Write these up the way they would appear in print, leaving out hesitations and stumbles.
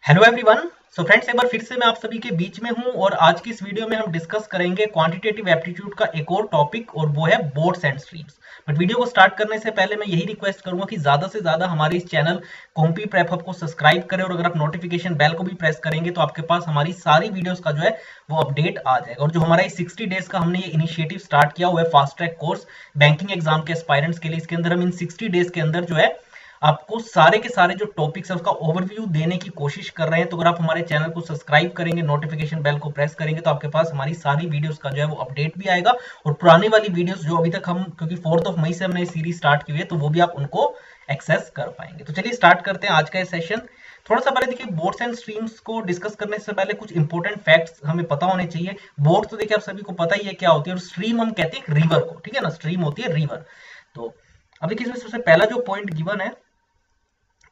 Hello everyone. So friends, एक बार फिर से मैं आप सभी के बीच में हूं और आज की इस वीडियो में हम डिस्कस करेंगे क्वांटिटेटिव एप्टीट्यूड का एक और टॉपिक और वो है boards and streams. But video को स्टार्ट करने से पहले मैं यही रिक्वेस्ट करूंगा कि ज्यादा से ज्यादा हमारे इस चैनल कॉम्पी प्रेप हब को सब्सक्राइब करें और अगर आप नोटिफिकेशन बेल को भी प्रेस करेंगे तो आपके पास हमारी सारी वीडियोस का जो है वो अपडेट आ जाएगा। और जो हमारा ये 60 डेज का हमने ये इनिशिएटिव स्टार्ट किया हुआ है fast track course banking exam के एस्पायरेंट्स के लिए, इसके अंदर हम इन 60 डेज के अंदर जो है आपको सारे के सारे जो टॉपिक्स है उसका ओवरव्यू देने की कोशिश कर रहे हैं। तो अगर आप हमारे चैनल को सब्सक्राइब करेंगे, नोटिफिकेशन बेल को प्रेस करेंगे तो आपके पास हमारी सारी वीडियोस का जो है वो अपडेट भी आएगा और पुरानी वाली वीडियोस जो अभी तक हम, क्योंकि 4 मई से हमने सीरीज स्टार्ट की हुई है, तो वो भी आप उनको एक्सेस कर पाएंगे। तो चलिए स्टार्ट करते हैं आज का ये सेशन। थोड़ा सा पहले देखिए, बोर्ड्स एंड स्ट्रीम्स को डिस्कस करने से पहले कुछ इंपॉर्टेंट फैक्ट्स हमें पता होने चाहिए। बोर्ड तो देखिए आप सभी को पता ही है क्या होती है, और स्ट्रीम हम कहते हैं रिवर को, ठीक है ना। स्ट्रीम होती है रिवर। तो अब देखिए इसमें सबसे पहला जो पॉइंट गिवन है,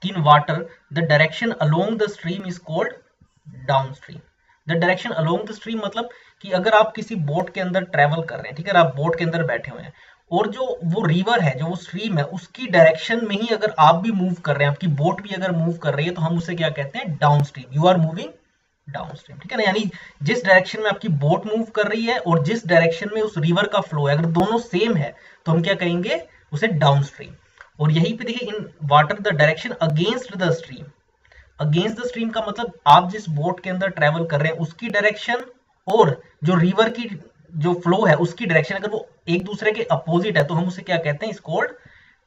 in water the direction along the stream is called downstream। the direction along the stream मतलब कि अगर आप किसी बोट के अंदर ट्रेवल कर रहे हैं, ठीक है, आप बोट के अंदर बैठे हुए हैं और जो वो रिवर है, जो वो स्ट्रीम है, उसकी डायरेक्शन में ही अगर आप भी मूव कर रहे हैं, आपकी बोट भी अगर मूव कर रही है, तो हम उसे क्या कहते हैं, downstream. You are moving downstream, ठीक है ना। यानी जिस डायरेक्शन में आपकी बोट मूव कर रही है और जिस डायरेक्शन में उस रिवर का फ्लो है, अगर दोनों सेम है तो हम क्या कहेंगे, उसे डाउन स्ट्रीम। और यहीं पे देखिए, in water the direction against the stream. Against the stream का मतलब आप जिस बोट के अंदर ट्रेवल कर रहे हैं उसकी डायरेक्शन और जो रिवर की जो फ्लो है उसकी डायरेक्शन अगर वो एक दूसरे के अपोजिट है तो हम उसे क्या कहते हैं, इज कॉल्ड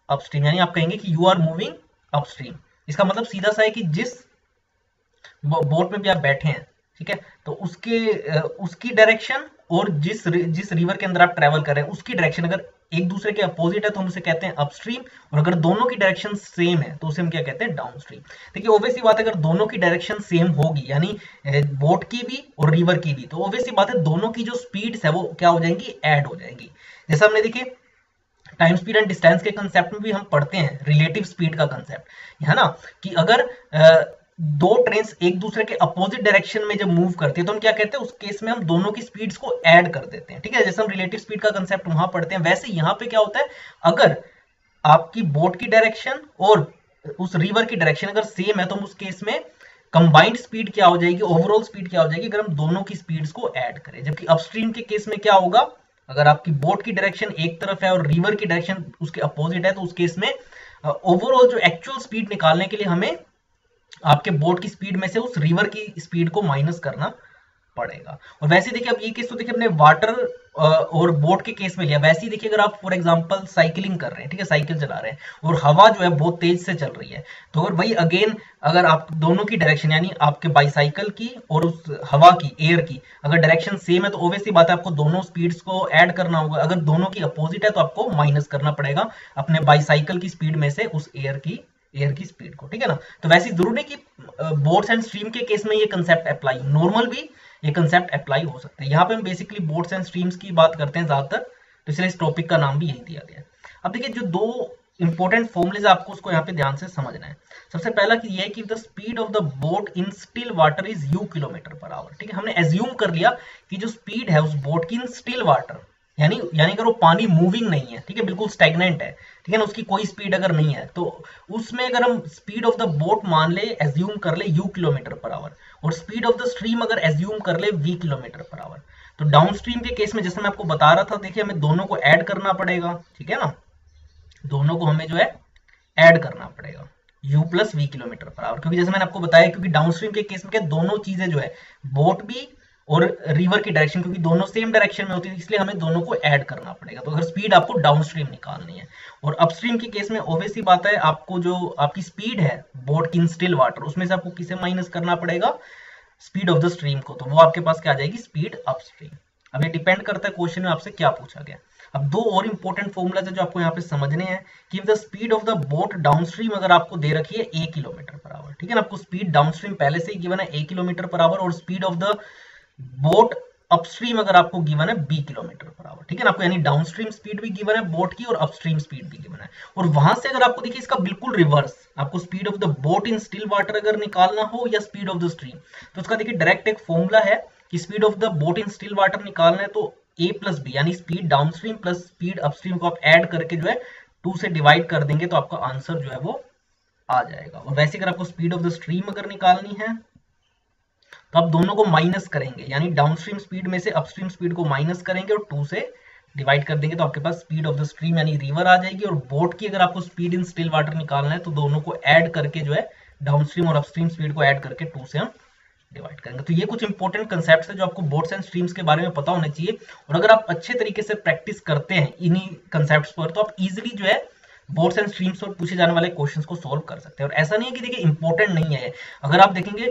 अपस्ट्रीम। यानी आप कहेंगे कि यू आर मूविंग अपस्ट्रीम। इसका मतलब सीधा सा है कि जिस बोट में भी आप बैठे हैं, ठीक है, तो उसकी डायरेक्शन और जिस रिवर के अंदर आप ट्रेवल कर रहे हैं उसकी डायरेक्शन अगर एक दूसरे के अपोजिट है तो हम उसे कहते हैं अपस्ट्रीम, और अगर दोनों की डायरेक्शन सेम है तो उसे हम क्या कहते हैं, डाउनस्ट्रीम। देखिए ऑब्वियस सी बात है, अगर दोनों की डायरेक्शन सेम होगी, यानी बोट की भी और रिवर की भी, तो ऑब्वियस सी बात है दोनों की जो स्पीड्स है वो क्या हो जाएंगी, ऐड हो जाएंगी। जैसे हमने देखिए टाइम स्पीड एंड डिस्टेंस के कंसेप्ट में भी हम पढ़ते हैं रिलेटिव स्पीड का कंसेप्ट, है ना, कि अगर दो ट्रेन एक दूसरे के अपोजिट डायरेक्शन में जब मूव करती है तो हम क्या कहते हैं, उस केस में हम दोनों की स्पीड्स को ऐड कर देते हैं, ठीक है। जैसे हम रिलेटिव स्पीड का कंसेप्ट वहां पढ़ते हैं, वैसे यहाँ पे क्या होता है, अगर आपकी बोट की डायरेक्शन और उस रिवर की डायरेक्शन अगर सेम है तो हम उस केस में कंबाइंड स्पीड क्या हो जाएगी, ओवरऑल स्पीड क्या हो जाएगी, अगर हम दोनों की स्पीड्स को ऐड करें। जबकि अपस्ट्रीम के केस में क्या होगा, अगर आपकी बोट की डायरेक्शन एक तरफ है और रिवर की डायरेक्शन उसके अपोजिट है तो उस केस में ओवरऑल जो एक्चुअल स्पीड निकालने के लिए हमें आपके बोट की स्पीड में से उस रिवर की स्पीड को माइनस करना पड़ेगा। और वैसे देखिए, अब ये केस तो देखिए अपने वाटर और बोट के केस में लिया, वैसे ही देखिए अगर आप फॉर एग्जांपल साइकिलिंग कर रहे हैं, ठीक है, साइकिल चला रहे हैं और हवा जो है बहुत तेज से चल रही है, तो अगर वही अगेन अगर आप दोनों की डायरेक्शन, यानी आपके बाईसाइकिल की और उस हवा की, एयर की अगर डायरेक्शन सेम है तो ऑब्वियसली बात है आपको दोनों स्पीड्स को ऐड करना होगा। अगर दोनों की अपोजिट है तो आपको माइनस करना पड़ेगा अपने बाईसाइकिल की स्पीड में से उस एयर की स्पीड को, ठीक है ना। तो वैसे जरूरी नहीं कि बोट्स एंड स्ट्रीम के केस में ये कंसेप्ट अप्लाई, नॉर्मल भी ये कंसेप्ट अप्लाई हो सकते हैं। यहाँ पे हम बेसिकली बोट्स एंड स्ट्रीम्स की बात करते हैं ज्यादातर, तो इसलिए इस टॉपिक का नाम भी यही दिया गया है। अब देखिए जो दो इंपॉर्टेंट फॉर्मुलेज आपको उसको यहाँ पे ध्यान से समझना है। सबसे पहला कि ये है कि the speed of the boat in still water is you kilometre per hour, ठीक है। हमने एज्यूम कर लिया कि जो स्पीड है उस बोट की इन स्टिल वाटर, यानी अगर वो पानी मूविंग नहीं है, ठीक है, बिल्कुल स्टैग्नेंट है, ठीक है ना, उसकी कोई स्पीड अगर नहीं है, तो उसमें अगर हम स्पीड ऑफ द बोट मान ले, एज्यूम कर ले यू किलोमीटर पर आवर, और स्पीड ऑफ द स्ट्रीम अगर एज्यूम कर ले वी किलोमीटर पर आवर, तो डाउन स्ट्रीम के केस में जैसे मैं आपको बता रहा था, देखिए हमें दोनों को ऐड करना पड़ेगा, ठीक है ना, दोनों को हमें जो है ऐड करना पड़ेगा u plus v kilometre per hour, क्योंकि जैसे मैंने आपको बताया, क्योंकि डाउनस्ट्रीम के केस में क्या दोनों चीजें जो है, बोट भी और रिवर की डायरेक्शन, क्योंकि दोनों सेम डायरेक्शन में होती है, इसलिए हमें दोनों को ऐड करना पड़ेगा। तो अगर स्पीड आपको डाउनस्ट्रीम निकालनी है, और अपस्ट्रीम के केस में ऑब्वियसली बात है, आपको जो आपकी स्पीड है बोट की इन स्टिल वाटर, उसमें से आपको किसे माइनस करना पड़ेगा, स्पीड ऑफ द स्ट्रीम को, तो वो आपके पास क्या आ जाएगी, स्पीड अपस्ट्रीम। अब ये डिपेंड करता है क्वेश्चन में आपसे क्या पूछा गया। अब दो और इंपॉर्टेंट फॉर्मूलाज है जो आपको यहाँ पे समझने हैं, कि the speed of the boat downstream अगर आपको दे रखी है ए किलोमीटर पर आवर, ठीक है ना, आपको स्पीड डाउनस्ट्रीम पहले से ही गिवन है ए किलोमीटर पर आवर, और speed of the boat upstream अगर आपको गिवन है बी किलोमीटर पर आवर, ठीक है ना, आपको यानी डाउनस्ट्रीम स्पीड भी गिवन है बोट की और अपस्ट्रीम स्पीड भी गिवन है। और वहां से अगर आपको देखिए इसका बिल्कुल रिवर्स, आपको speed of the boat in still water अगर निकालना हो या स्पीड ऑफ द स्ट्रीम, तो उसका देखिए डायरेक्ट एक फॉर्मूला है कि speed of the boat in still water निकालना है तो ए प्लस बी, यानी speed downstream plus speed upstream को आप ऐड करके जो है 2 से डिवाइड कर देंगे तो आपका आंसर जो है वो आ जाएगा। और वैसे अगर आपको स्पीड ऑफ द स्ट्रीम अगर निकालनी है तो आप दोनों को माइनस करेंगे, यानी डाउनस्ट्रीम स्पीड में से अपस्ट्रीम स्पीड को माइनस करेंगे और 2 से डिवाइड कर देंगे, तो आपके पास स्पीड ऑफ द स्ट्रीम यानी रिवर आ जाएगी। और बोट की अगर आपको स्पीड इन स्टिल वाटर निकालना है तो दोनों को ऐड करके जो है डाउनस्ट्रीम और अपस्ट्रीम स्पीड को ऐड करके 2 से हम डिवाइड करेंगे। तो ये कुछ इंपॉर्टेंट कंसेप्ट्स है जो आपको बोट्स एंड स्ट्रीम्स के बारे में पता होना चाहिए, और अगर आप अच्छे तरीके से प्रैक्टिस करते हैं इन्हीं कंसेप्ट्स पर तो आप इजीली जो है बोट्स एंड स्ट्रीम्स पर पूछे जाने वाले क्वेश्चंस को सॉल्व कर सकते हैं। और ऐसा नहीं है कि देखिए इंपॉर्टेंट नहीं है, अगर आप देखेंगे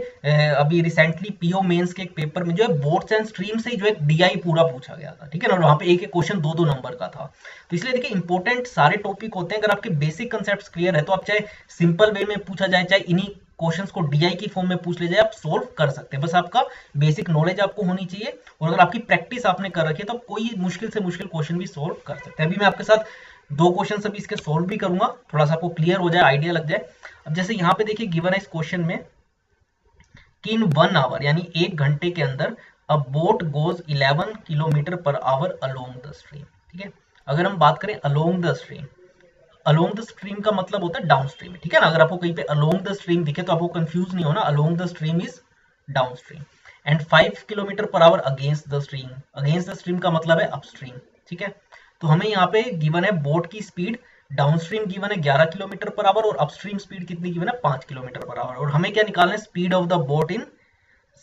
अभी रिसेंटली पीओ मेंस के एक पेपर में जो है बोट्स एंड स्ट्रीम से जो है डीआई पूरा पूछा गया था, ठीक है ना, और वहां पे एक एक क्वेश्चन 2-2 नंबर का था। तो इसलिए देखिए इंपॉर्टेंट सारे टॉपिक होते हैं, अगर आपके बेसिक कंसेप्ट क्लियर है तो आप चाहे सिंपल वे में पूछा जाए चाहे इन्हीं क्वेश्चंस को डीआई की फॉर्म में पूछ ले जाए, आप सोल्व कर सकते हैं। बस आपका बेसिक नॉलेज आपको होनी चाहिए, और अगर आपकी प्रैक्टिस आपने कर रखी है तो आप कोई मुश्किल से मुश्किल क्वेश्चन भी सोल्व कर सकते हैं। अभी मैं आपके साथ 2 क्वेश्चन अभी इसके सोल्व भी करूंगा, थोड़ा सा आपको क्लियर हो जाए, आइडिया लग जाए। अब जैसे यहाँ पे देखिए गिवन है इस क्वेश्चन में कि इन 1 आवर यानी 1 घंटे के अंदर अ boat goes 11 kilometre per our along the stream, ठीक है। अगर हम बात करें along the stream, along the stream का मतलब होता है डाउन स्ट्रीम, ठीक है ना। अगर आपको कहीं पे अलोंग द स्ट्रीम दिखे तो आपको कंफ्यूज नहीं होना, along the stream is down stream. And 5 kilometre per our against the stream, against the stream का मतलब है अपस्ट्रीम, ठीक है। तो हमें यहाँ पे गिवन है बोट की स्पीड डाउनस्ट्रीम गिवन है 11 किलोमीटर पर आवर और अपस्ट्रीम स्पीड कितनी गिवन है 5 किलोमीटर पर आवर, और हमें क्या निकालना है speed of the boat in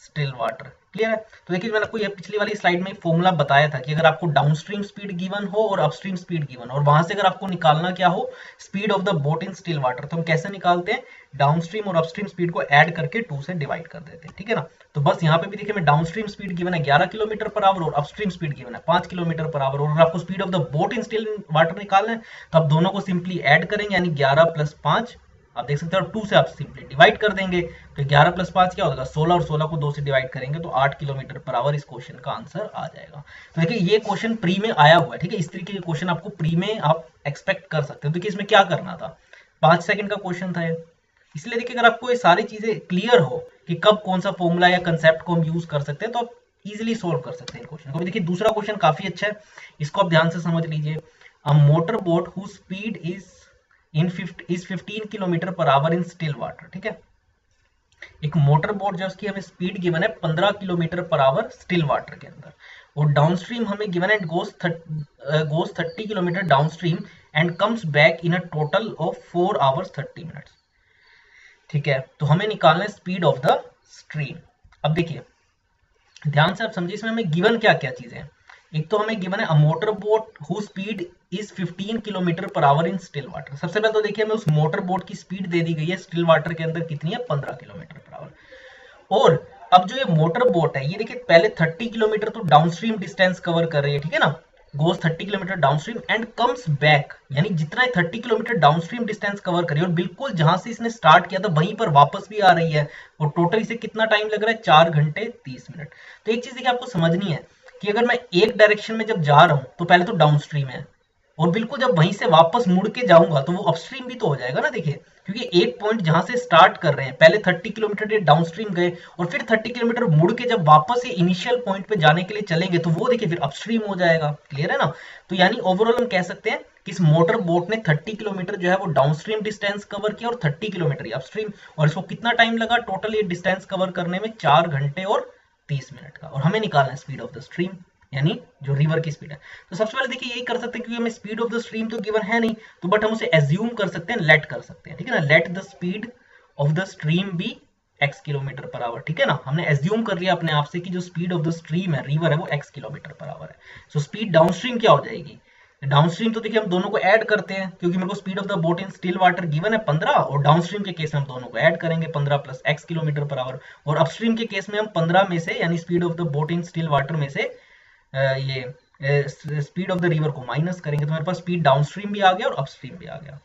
still water. Clear है। तो देखिए मैंने आपको ये पिछली वाली स्लाइड में फॉर्मूला बताया था कि अगर आपको डाउनस्ट्रीम स्पीड गिवन हो और अपस्ट्रीम स्पीड गिवन हो और वहां से अगर आपको निकालना क्या हो speed of the boat in still water, तो हम कैसे निकालते हैं डाउनस्ट्रीम और अपस्ट्रीम स्पीड को ऐड करके 2 से डिवाइड कर देते हैं, ठीक है ना। तो बस यहाँ पे भी देखिए मैं डाउनस्ट्रीम स्पीड गिवन है 11 किलोमीटर पर आवर और अपस्ट्रीम स्पीड गिवन है 5 किलोमीटर पर आवर, और अगर आपको speed of the boat in still water निकालना है तो आप दोनों को सिंपली ऐड करेंगे, यानी 11 + 5 आप देख सकते हो 2 से आप सिंपली डिवाइड कर देंगे, तो 11 + 5 क्या होगा 16, और 16 को 2 से डिवाइड करेंगे तो 8 किलोमीटर पर आवर इस क्वेश्चन का आंसर आ जाएगा। तो देखिए ये क्वेश्चन प्री में आया हुआ है, ठीक है। इस तरीके के क्वेश्चन आपको प्री में आप एक्सपेक्ट कर सकते हो। देखिए इसमें क्या करना था 5 सेकंड का क्वेश्चन था, इसलिए देखिए अगर आपको ये सारी चीजें क्लियर हो कि कब कौन सा फॉर्मूला या कंसेप्ट को हम यूज कर सकते हैं तो आप इजिली सोल्व कर सकते हैं क्वेश्चन को। देखिए दूसरा क्वेश्चन काफी अच्छा है, इसको आप ध्यान से समझ लीजिए। A motor boat whose speed is 15 kilometre per hour in still water, ठीक है। एक मोटर बोट जो उसकी हमें स्पीड गिवन है 15 kilometre per our still water के अंदर, और डाउनस्ट्रीम हमें गिवन है गोस 30 kilometre downstream and comes back in a total of 4 hours 30 minutes, ठीक है। तो हमें निकालना है स्पीड ऑफ द स्ट्रीम। अब देखिए ध्यान से आप समझिए इसमें हमें गिवन क्या क्या चीजें हैं। एक तो हमें गिवन है अ motor boat who speed is 15 kilometre per hour in still water. सबसे पहले तो देखिए हमें उस मोटर बोट की स्पीड दे दी गई है स्टिल वाटर के अंदर कितनी है 15 किलोमीटर पर आवर। और अब जो ये मोटर बोट है ये देखिए पहले 30 किलोमीटर तो डाउनस्ट्रीम डिस्टेंस कवर कर रही है, ठीक है ना, गोस 30 kilometre downstream and comes back, यानी जितना 30 किलोमीटर डाउनस्ट्रीम डिस्टेंस कवर करी और बिल्कुल जहां से इसने स्टार्ट किया था वहीं पर वापस भी आ रही है, और टोटल इसे कितना टाइम लग रहा है 4 घंटे 30 मिनट। तो एक चीज देखिए आपको समझनी है कि अगर मैं एक डायरेक्शन में जब जा रहा हूं तो पहले तो डाउनस्ट्रीम है, और बिल्कुल जब वहीं से वापस मुड़ के जाऊंगा तो वो अपस्ट्रीम भी तो हो जाएगा ना। देखिए क्योंकि एक पॉइंट जहां से स्टार्ट कर रहे हैं पहले 30 किलोमीटर डाउनस्ट्रीम गए और फिर 30 किलोमीटर मुड़ के जब वापस ये इनिशियल पॉइंट पे जाने के लिए चलेंगे तो वो देखिए फिर अपस्ट्रीम हो जाएगा। क्लियर है ना। तो यानी ओवरऑल हम कह सकते हैं कि इस मोटर बोट ने 30 किलोमीटर जो है वो डाउनस्ट्रीम डिस्टेंस कवर किया और 30 किलोमीटर अपस्ट्रीम, और इसको कितना टाइम लगा टोटल ये डिस्टेंस कवर करने में 4 घंटे और 30 मिनट का, और हमें निकालना है स्पीड ऑफ द स्ट्रीम यानी जो रिवर की स्पीड है। तो सबसे पहले देखिए यही कर सकते हैं क्योंकि हमें स्पीड ऑफ द स्ट्रीम तो गिवन है नहीं, तो बट हम उसे एज्यूम कर सकते हैं, लेट कर सकते हैं, ठीक है ना। Let the speed of the stream be x kilometre per hour, ठीक है ना। हमने एज्यूम कर लिया अपने आप से कि जो स्पीड ऑफ द स्ट्रीम है रिवर है वो x किलोमीटर पर आवर है। सो स्पीड डाउनस्ट्रीम क्या हो जाएगी डाउनस्ट्रीम, तो देखिए हम दोनों को ऐड करते हैं क्योंकि मेरे को speed of the boat in still water given है 15 और डाउनस्ट्रीम के केस में हम दोनों को ऐड करेंगे 15 + x किलोमीटर पर आवर, और अपस्ट्रीम के केस में हम 15 में से यानी speed of the boat in still water में से ये स्पीड ऑफ द रिवर को माइनस करेंगे, तो मेरे पास स्पीड डाउनस्ट्रीम भी आ गया और अपस्ट्रीम भी आ गया।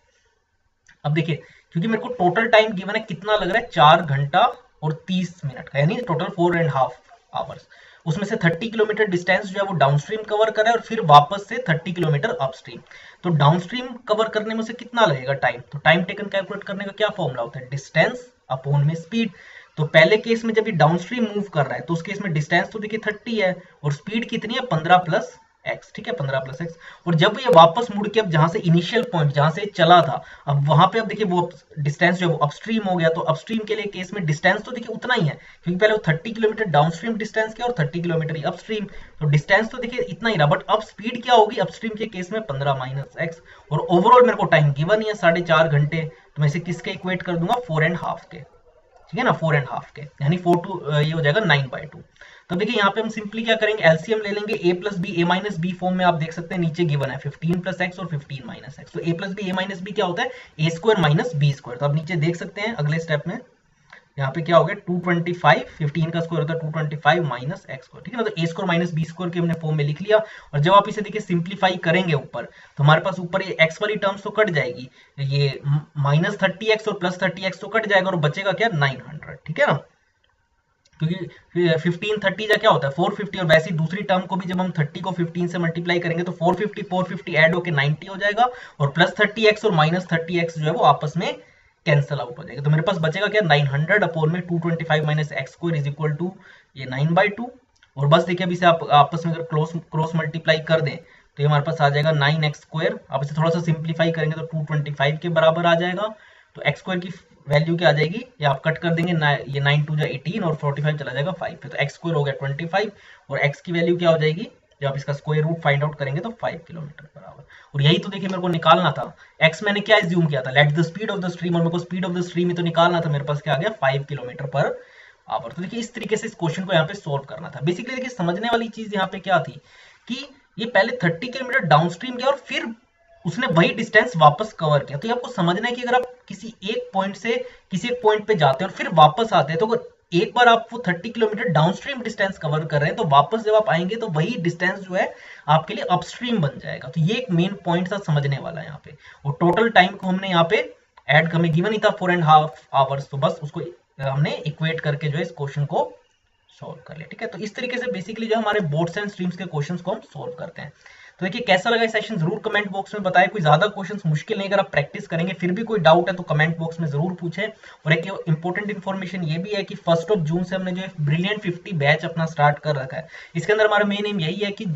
अब देखिए क्योंकि मेरे को टोटल टाइम गिवन है कितना लग रहा है 4 घंटा और 30 मिनट का, यानी टोटल 4.5 आवर्स, उसमें से 30 किलोमीटर डिस्टेंस जो है वो डाउनस्ट्रीम कवर कर रहा है और फिर वापस से 30 किलोमीटर अपस्ट्रीम। तो डाउनस्ट्रीम कवर करने में से कितना लगेगा टाइम, तो टाइम टेकन कैलकुलेट करने का क्या फॉर्मूला होता है डिस्टेंस अपॉन में स्पीड। तो पहले केस में जब ये डाउनस्ट्रीम मूव कर रहा है तो उस केस में डिस्टेंस तो देखिए 30 है और स्पीड कितनी है 15 + x, ठीक है, 15 प्लस x। और जब ये वापस मुड़ के अब जहां से इनिशियल पॉइंट जहां से चला था, अब वहां पे अब देखिए वो डिस्टेंस जो है वो अपस्ट्रीम हो गया, तो अपस्ट्रीम के लिए केस में डिस्टेंस तो देखिए उतना ही है, क्योंकि पहले वो 30 किलोमीटर डाउनस्ट्रीम डिस्टेंस किया और 30 किलोमीटर अपस्ट्रीम, तो डिस्टेंस तो देखिए इतना ही रहा, बट अब स्पीड क्या होगी अपस्ट्रीम के केस में 15 माइनस एक्स। और ओवरऑल मेरे को टाइम गिवन ही है 4.5 घंटे, तो मैं इसे किसके इक्वेट कर दूंगा 4.5 के, ठीक है ना, 4.5 के, यानी 4 टू ये हो जाएगा 9/2। तो देखिए यहाँ पे हम सिंपली क्या करेंगे, एलसीएम ले लेंगे, a plus b, a minus b form में आप देख सकते हैं नीचे गिवन है 15 प्लस एक्स और 15 माइनस एक्स, तो a plus b, a minus b क्या होता है a square minus b square. तो आप नीचे देख सकते हैं अगले स्टेप में यहाँ पे क्या हो गया 225, 15 का स्क्वायर होता है 225 माइनस एक्स स्क्वायर, ठीक है ना, तो ए स्क्वायर माइनस बी स्क्वायर के हमने फॉर्म में लिख लिया। और जब आप इसे देखिए सिंप्लीफाई करेंगे ऊपर, तो हमारे पास ऊपर ये एक्स वाली टर्म्स तो कट जाएगी, ये माइनस 30x और प्लस 30x तो कट जाएगा और बचेगा क्या 900, ठीक है ना, क्योंकि 15 30 का क्या होता है 450, और वैसे ही दूसरी टर्म को भी जब हम 30 को 15 से मल्टीप्लाई करेंगे तो 450 ऐड होके 90 हो जाएगा, और प्लस 30x और माइनस 30x जो है वो आपस में कैंसल आउट हो जाएगा। तो मेरे पास बचेगा क्या 900 अपॉन में 225 minus x square is equal to ये 9/2। और बस देखिए अभी इसे आप आपस में अगर क्रॉस मल्टीप्लाई कर दें तो ये हमारे पास आ जाएगा 9x स्क्वायर। आप इसे थोड़ा सा सिंप्लीफाई करेंगे तो 225 के बराबर आ जाएगा। तो एक्स स्क्वायर की वैल्यू क्या आ जाएगी, ये आप कट कर देंगे, ये 9 2 जा 18 और 45 चला जाएगा 5 पे, तो एक्स स्क्वायर हो गया 25 और एक्स की वैल्यू क्या हो जाएगी, जब आप इसका स्क्वायर रूट फाइंड आउट करेंगे तो 5 किलोमीटर बराबर। और यही तो देखिए मेरे को निकालना था, एक्स मैंने क्या एज्यूम किया था, late the speed of the stream, और मेरे को स्पीड ऑफ द स्ट्रीम ही तो निकालना था, मेरे पास क्या आ गया 5 किलोमीटर पर आवर। तो देखिए इस तरीके से इस क्वेश्चन को यहाँ पे सोल्व करना था। बेसिकली देखिए समझने वाली चीज यहाँ पे क्या थी कि ये पहले 30 किलोमीटर डाउनस्ट्रीम गया और फिर उसने वही डिस्टेंस वापस कवर किया। तो ये आपको समझना है कि अगर आप किसी एक पॉइंट से किसी एक पॉइंट पे जाते हैं और फिर वापस आते हैं, तो अगर एक बार आप वो 30 किलोमीटर डाउनस्ट्रीम डिस्टेंस कवर कर रहे हैं तो वापस जब आप आएंगे तो वही डिस्टेंस जो है आपके लिए अपस्ट्रीम बन जाएगा। तो ये एक मेन पॉइंट था समझने वाला है यहाँ पे। और टोटल टाइम को हमने यहाँ पे ऐड हमें गिवन ही था 4.5 आवर्स, तो बस उसको हमने इक्वेट करके जो है इस क्वेश्चन को सॉल्व कर लिया, ठीक है। तो इस तरीके से बेसिकली जो हमारे बोर्ड्स एंड स्ट्रीम्स के क्वेश्चंस को हम सॉल्व करते हैं। तो देखिए कैसा लगा ये सेशन जरूर कमेंट बॉक्स में बताएं। कोई ज्यादा क्वेश्चंस मुश्किल नहीं, अगर आप प्रैक्टिस करेंगे फिर भी कोई डाउट है तो कमेंट बॉक्स में जरूर पूछें। और एक इंपॉर्टेंट इन्फॉर्मेशन ये भी है कि 1 जून से हमने जो ब्रिलियंट 50 बैच अपना स्टार्ट कर रखा है। इसके अंदर हमारा मेन एम यही है कि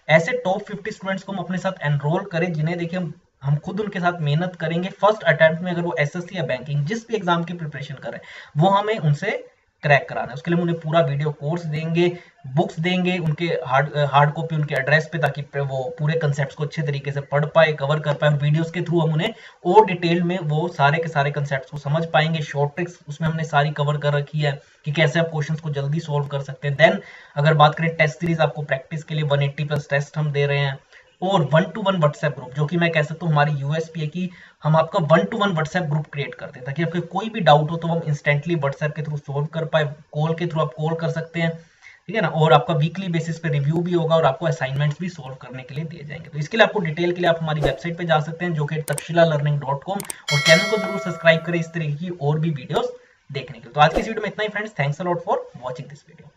ऐसे टॉप 50 स्टूडेंट्स को हम अपने साथ एनरोल करें जिन्हें देखिए हम खुद उनके साथ मेहनत करेंगे। फर्स्ट अटेम्प्ट में अगर वो एसएससी या बैंकिंग जिस भी एग्जाम की प्रिपरेशन कर रहे हैं वो हमें उनसे क्रैक कराना है। उसके लिए हम उन्हें पूरा वीडियो कोर्स देंगे, बुक्स देंगे उनके हार्ड कॉपी उनके एड्रेस पे, ताकि वो पूरे कंसेप्ट्स को अच्छे तरीके से पढ़ पाए, कवर कर पाए। और वीडियोस के थ्रू हम उन्हें और डिटेल में वो सारे के सारे कंसेप्ट्स को समझ पाएंगे। शॉर्ट ट्रिक्स उसमें हमने सारी कवर कर रखी है कि कैसे आप क्वेश्चंस को जल्दी सोल्व कर सकते हैं। देन अगर बात करें टेस्ट सीरीज, आपको प्रैक्टिस के लिए 180 प्लस टेस्ट हम दे रहे हैं, और 1-to-1 व्हाट्सएप ग्रुप, जो कि मैं कह सकता हूँ हमारी यूएसपी है कि हम आपका 1-to-1 व्हाट्सएप ग्रुप क्रिएट करते हैं, ताकि आपके कोई भी डाउट हो तो हम इंस्टेंटली व्हाट्सएप के थ्रू सोल्व कर पाए। कॉल के थ्रू आप कॉल कर सकते हैं, ठीक है ना, और आपका वीकली बेसिस पे रिव्यू भी होगा और आपको असाइनमेंट्स भी सोल्व करने के लिए दिए जाएंगे। तो इसके लिए आपको डिटेल के लिए आप हमारी वेबसाइट पे जा सकते हैं जो कि takshilalearning.com, और चैनल को जरूर सब्सक्राइब करें इस तरीके की और भी वीडियोस देखने के लिए। तो आज की इस वीडियो में इतना ही friends, thanks a lot for watching this video.